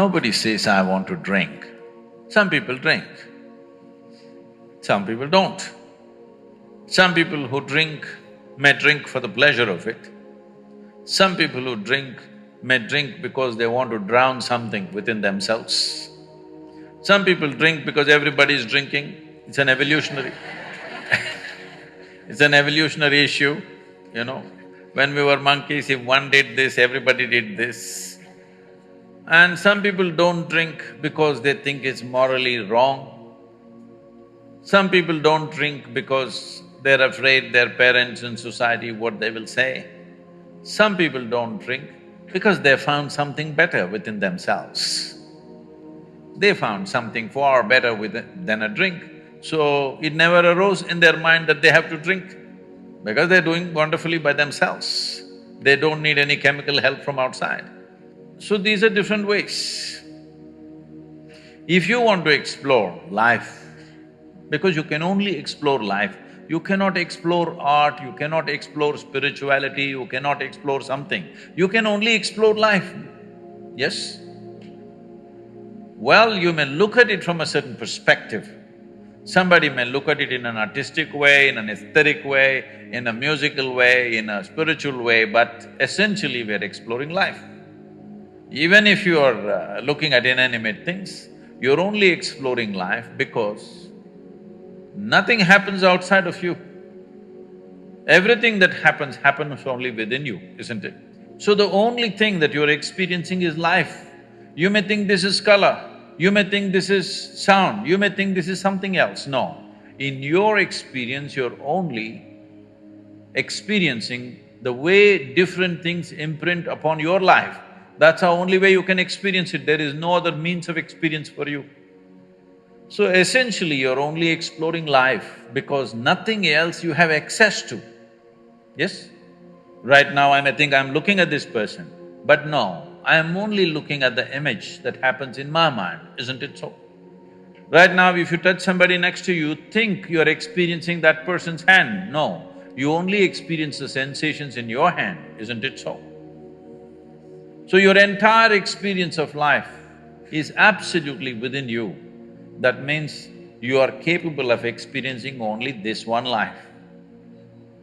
Nobody says, I want to drink. Some people drink, some people don't. Some people who drink may drink for the pleasure of it. Some people who drink may drink because they want to drown something within themselves. Some people drink because everybody is drinking. It's an evolutionary it's an evolutionary issue, you know. When we were monkeys, if one did this, everybody did this. And some people don't drink because they think it's morally wrong. Some people don't drink because they're afraid their parents and society, what they will say. Some people don't drink because they found something better within themselves. They found something far better than a drink, so it never arose in their mind that they have to drink because they're doing wonderfully by themselves. They don't need any chemical help from outside. So these are different ways. If you want to explore life, because you can only explore life, you cannot explore art, you cannot explore spirituality, you cannot explore something. You can only explore life, yes? Well, you may look at it from a certain perspective. Somebody may look at it in an artistic way, in an aesthetic way, in a musical way, in a spiritual way, but essentially we're exploring life. Even if you are looking at inanimate things, you're only exploring life because nothing happens outside of you. Everything that happens only within you, isn't it? So the only thing that you're experiencing is life. You may think this is color, you may think this is sound, you may think this is something else. No, in your experience, you're only experiencing the way different things imprint upon your life. That's the only way you can experience it, there is no other means of experience for you. So essentially, you're only exploring life because nothing else you have access to, yes? Right now I may think I'm looking at this person, but no, I am only looking at the image that happens in my mind, isn't it so? Right now, if you touch somebody next to you, think you're experiencing that person's hand. No, you only experience the sensations in your hand, isn't it so? So your entire experience of life is absolutely within you. That means you are capable of experiencing only this one life.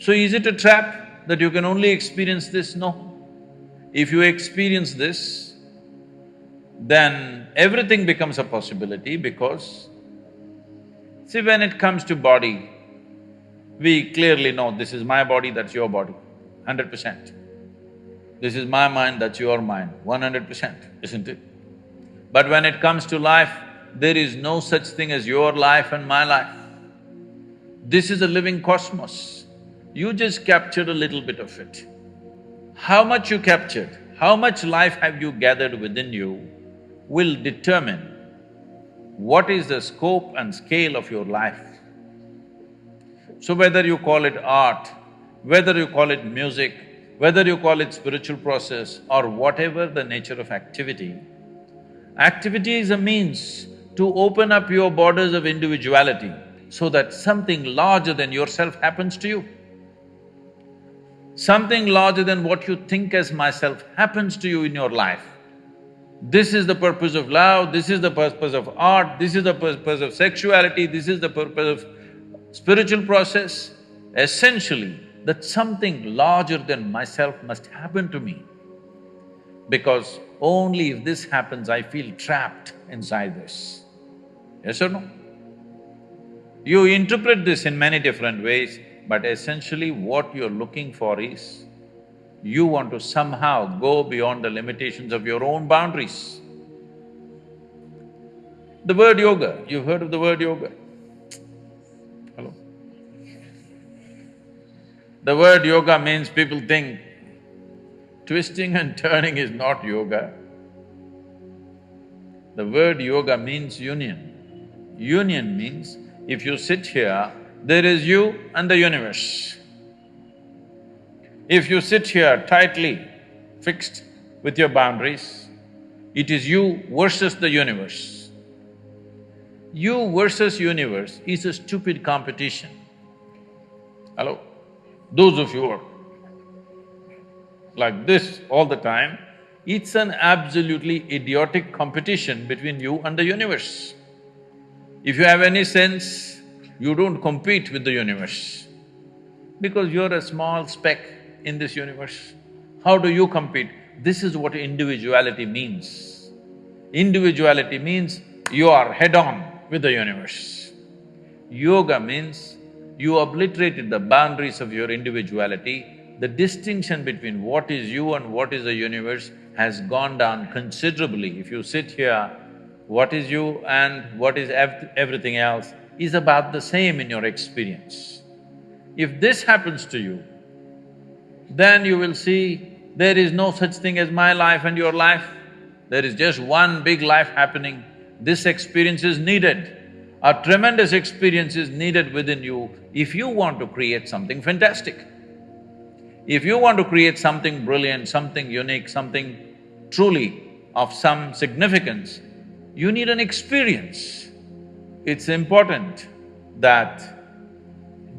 So is it a trap that you can only experience this? No. If you experience this, then everything becomes a possibility because, see, when it comes to body, we clearly know this is my body, that's your body, 100%. This is my mind, that's your mind, 100%, isn't it? But when it comes to life, there is no such thing as your life and my life. This is a living cosmos. You just captured a little bit of it. How much you captured, how much life have you gathered within you will determine what is the scope and scale of your life. So whether you call it art, whether you call it music, whether you call it spiritual process or whatever the nature of activity, activity is a means to open up your borders of individuality so that something larger than yourself happens to you. Something larger than what you think as myself happens to you in your life. This is the purpose of love, this is the purpose of art, this is the purpose of sexuality, this is the purpose of spiritual process. Essentially, that something larger than myself must happen to me, because only if this happens, I feel trapped inside this. Yes or no? You interpret this in many different ways, but essentially what you're looking for is, you want to somehow go beyond the limitations of your own boundaries. The word yoga, you've heard of the word yoga? Hello? The word yoga means people think twisting and turning is not yoga. The word yoga means union. Union means if you sit here, there is you and the universe. If you sit here tightly fixed with your boundaries, it is you versus the universe. You versus universe is a stupid competition. Hello? Those of you who are like this all the time, It's an absolutely idiotic competition between you and the universe. If you have any sense, you don't compete with the universe because you're a small speck in this universe. How do you compete? This is what individuality means. Individuality means you are head-on with the universe. Yoga means you obliterated the boundaries of your individuality. The distinction between what is you and what is the universe has gone down considerably. If you sit here, what is you and what is everything else is about the same in your experience. If this happens to you, then you will see there is no such thing as my life and your life. There is just one big life happening. This experience is needed. A tremendous experience is needed within you if you want to create something fantastic. If you want to create something brilliant, something unique, something truly of some significance, you need an experience. It's important that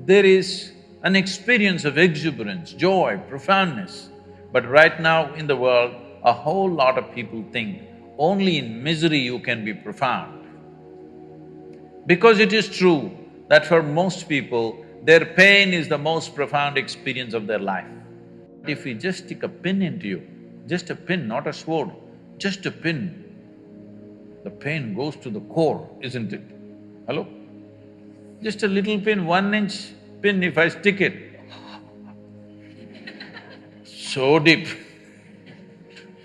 there is an experience of exuberance, joy, profoundness. But right now in the world, a whole lot of people think only in misery you can be profound. Because it is true that for most people, their pain is the most profound experience of their life. If we just stick a pin into you, just a pin, not a sword, just a pin, the pain goes to the core, isn't it? Hello? Just a little pin, 1-inch pin, if I stick it, so deep.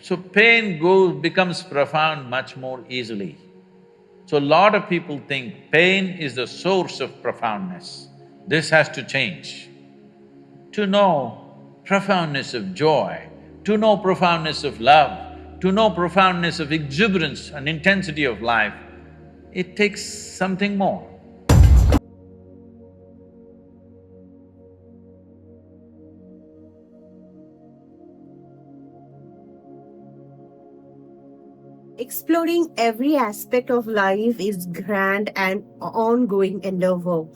So pain becomes profound much more easily. So a lot of people think pain is the source of profoundness. This has to change. To know profoundness of joy, to know profoundness of love, to know profoundness of exuberance and intensity of life, it takes something more. Exploring every aspect of life is grand and ongoing endeavor.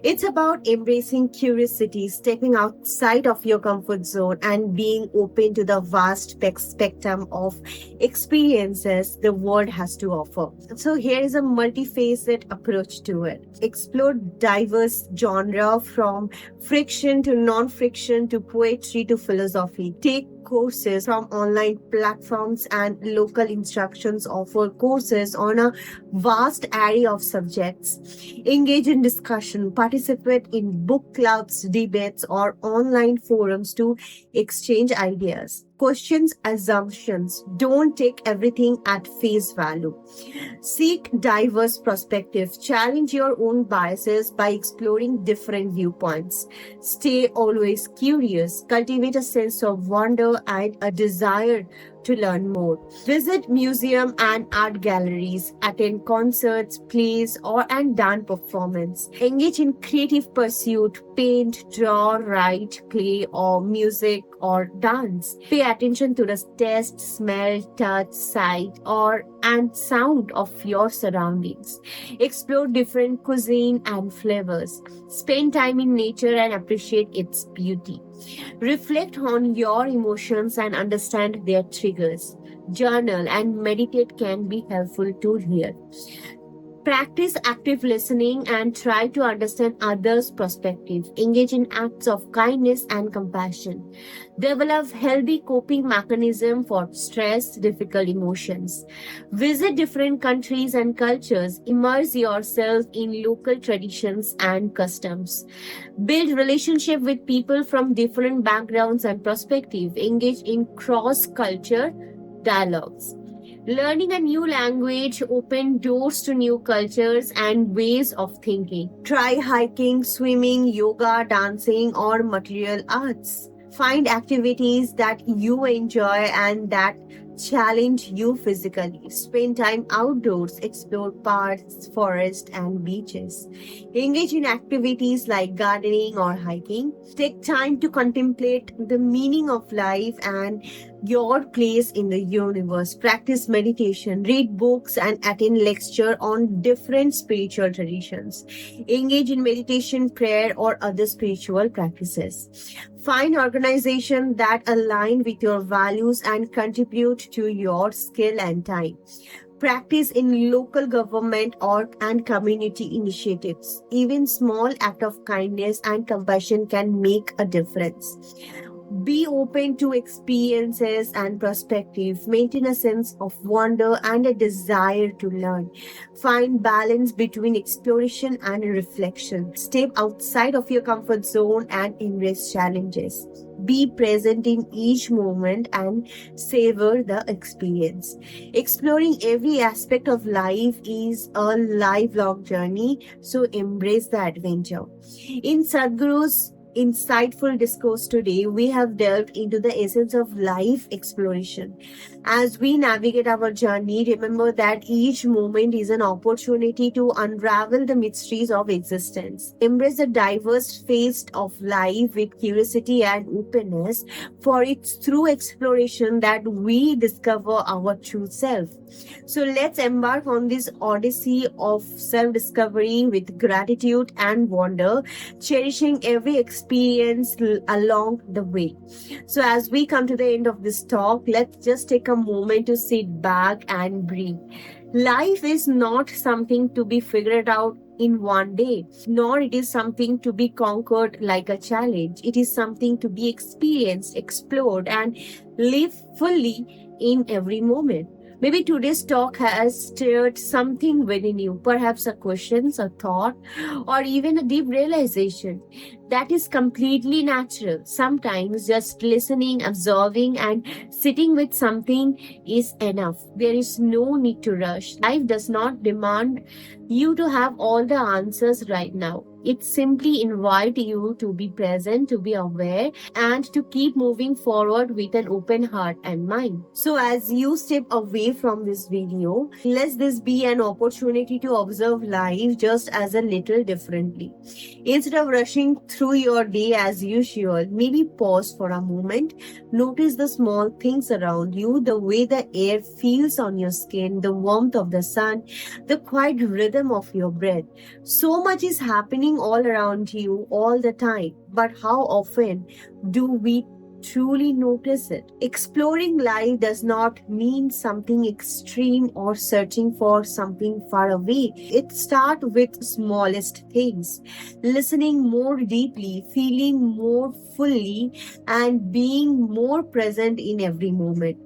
It's about embracing curiosity, stepping outside of your comfort zone, and being open to the vast spectrum of experiences the world has to offer. So here is a multifaceted approach to it. Explore diverse genre from friction to non-friction to poetry to philosophy. Take courses from online platforms, and local instructions offer courses on a vast array of subjects. Engage in discussion, participate in book clubs, debates, or online forums to exchange ideas. Questions assumptions. Don't take everything at face value. Seek diverse perspectives. Challenge your own biases by exploring different viewpoints. Stay always curious. Cultivate a sense of wonder and a desire to learn more. Visit museum and art galleries, attend concerts, plays, and dance performance. Engage in creative pursuit, paint, draw, write, play, or music or dance. Pay attention to the taste, smell, touch, sight, and sound of your surroundings. Explore different cuisine and flavors. Spend time in nature and appreciate its beauty. Reflect on your emotions and understand their triggers. Journal and meditate can be helpful too here. Practice active listening and try to understand others' perspectives. Engage in acts of kindness and compassion. Develop healthy coping mechanism for stress, difficult emotions. Visit different countries and cultures. Immerse yourself in local traditions and customs. Build relationship with people from different backgrounds and perspectives. Engage in cross-culture dialogues. Learning a new language opens doors to new cultures and ways of thinking. Try hiking, swimming, yoga, dancing, or material arts. Find activities that you enjoy and that challenge you physically. Spend time outdoors, explore parks, forests, and beaches. Engage in activities like gardening or hiking. Take time to contemplate the meaning of life and your place in the universe. Practice meditation, read books, and attend lecture on different spiritual traditions. Engage in meditation, prayer, or other spiritual practices. Find organization that align with your values and contribute to your skill and time. Practice in local government or and community initiatives. Even small act of kindness and compassion can make a difference. Be open to experiences and perspective. Maintain a sense of wonder and a desire to learn. Find balance between exploration and reflection. Step outside of your comfort zone and embrace challenges. Be present in each moment and savor the experience. Exploring every aspect of life is a lifelong journey, so embrace the adventure. In Sadhguru's insightful discourse today, we have delved into the essence of life exploration. As we navigate our journey, remember that each moment is an opportunity to unravel the mysteries of existence. Embrace the diverse phase of life with curiosity and openness, for it's through exploration that we discover our true self. So let's embark on this odyssey of self-discovery with gratitude and wonder, cherishing every experience along the way. So as we come to the end of this talk, let's just take a moment to sit back and breathe. Life is not something to be figured out in one day, nor it is something to be conquered like a challenge. It is something to be experienced, explored, and lived fully in every moment. Maybe today's talk has stirred something within you, perhaps a question, a thought, or even a deep realization. That is completely natural. Sometimes just listening, observing, and sitting with something is enough. There is no need to rush. Life does not demand you to have all the answers right now. It simply invites you to be present, to be aware, and to keep moving forward with an open heart and mind. So as you step away from this video, let this be an opportunity to observe life just as a little differently. Instead of rushing through your day as usual, maybe pause for a moment. Notice the small things around you, the way the air feels on your skin, the warmth of the sun, the quiet rhythm of your breath. So much is happening all around you all the time, but how often do we truly notice it? Exploring life does not mean something extreme or searching for something far away. It starts with smallest things, listening more deeply, feeling more fully, and being more present in every moment.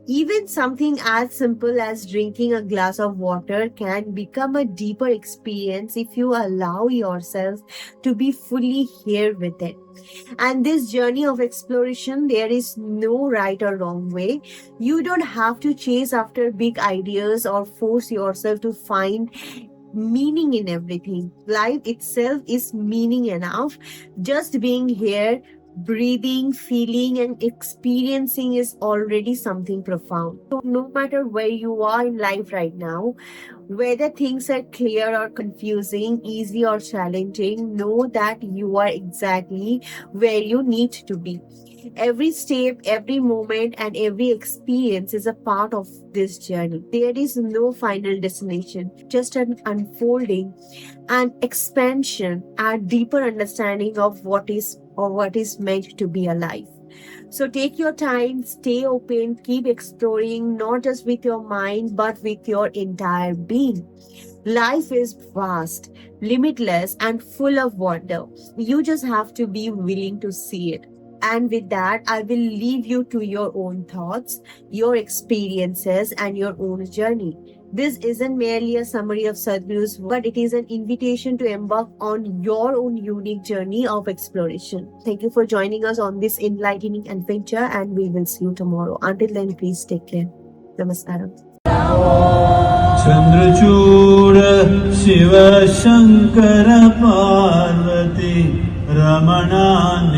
Even something as simple as drinking a glass of water can become a deeper experience if you allow yourself to be fully here with it. And this journey of exploration, there is no right or wrong way. You don't have to chase after big ideas or force yourself to find meaning in everything. Life itself is meaning enough. Just being here, breathing, feeling, and experiencing is already something profound. So, no matter where you are in life right now, whether things are clear or confusing, easy or challenging, know that you are exactly where you need to be. Every step, every moment, and every experience is a part of this journey. There is no final destination, just an unfolding and expansion and deeper understanding of what is meant to be alive. So take your time, stay open, keep exploring, not just with your mind, but with your entire being. Life is vast, limitless, and full of wonder. You just have to be willing to see it. And with that, I will leave you to your own thoughts, your experiences, and your own journey. This isn't merely a summary of Sadhguru's work, but it is an invitation to embark on your own unique journey of exploration. Thank you for joining us on this enlightening adventure, and we will see you tomorrow. Until then, please take care. Namaskaram. Chandrachud Shiv Shankar Parvati रमणानंद